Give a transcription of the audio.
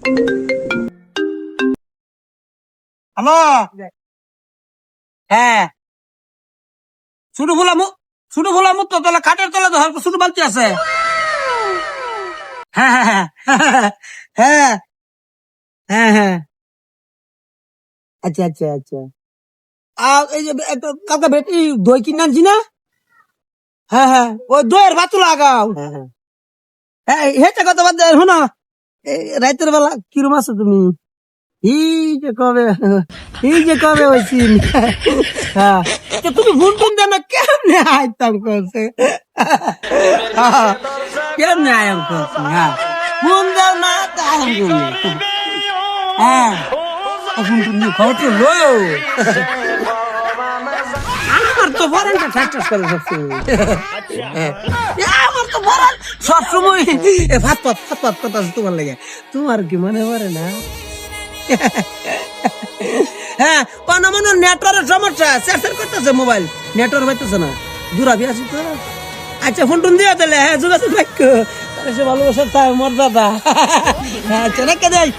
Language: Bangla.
হ্যালো, হ্যাঁ, ছোট ভোলা মুক্ত তলা খাটের তলা তো ছোট বালতি আছে। হ্যাঁ হ্যাঁ হ্যাঁ হ্যাঁ হ্যাঁ হ্যাঁ, আচ্ছা আচ্ছা আচ্ছা। আর এই যে কালকে বেটি দই কিনে আনছি না। হ্যাঁ হ্যাঁ, ওই দইয়ের ভাতু লাগাও। হ্যাঁ হ্যাঁ হ্যাঁ, হেটা কথা বাদ দেয় শোনো। রাতের বেলা কিরম আছো তুমি? এই যে কবে হয়েছি। হ্যাঁ, তো তুমি ফোন টোন দেন না, কেমনে আইতাম করছে। হ্যাঁ, কেমনে আয়াম করছি। হ্যাঁ, ফোন দাও না তা আয়াম করলি। হ্যাঁ, ফোন টোন দিয়ে খবর তো লো। আমার তো বরেনটা ঠাস ঠাস করে সবসময়। আমার তো বরেন সবসময় ভাত পাত কথা আছে তোমার লেগে। তোমার কি মনে পড়ে না? হ্যাঁ, মনে নেটওয়ার্কের সমস্যা, শেয়ার করতেছে মোবাইল, নেটওয়ার্ক পাইতেছে না, দূরাবি আছি তো। আচ্ছা, ফোন টোন দিয়ে দিলে, হ্যাঁ যোগাযোগ রাখো। ভালোবাসার তাই মর্যাদা। আচ্ছা, রেখে দেয়।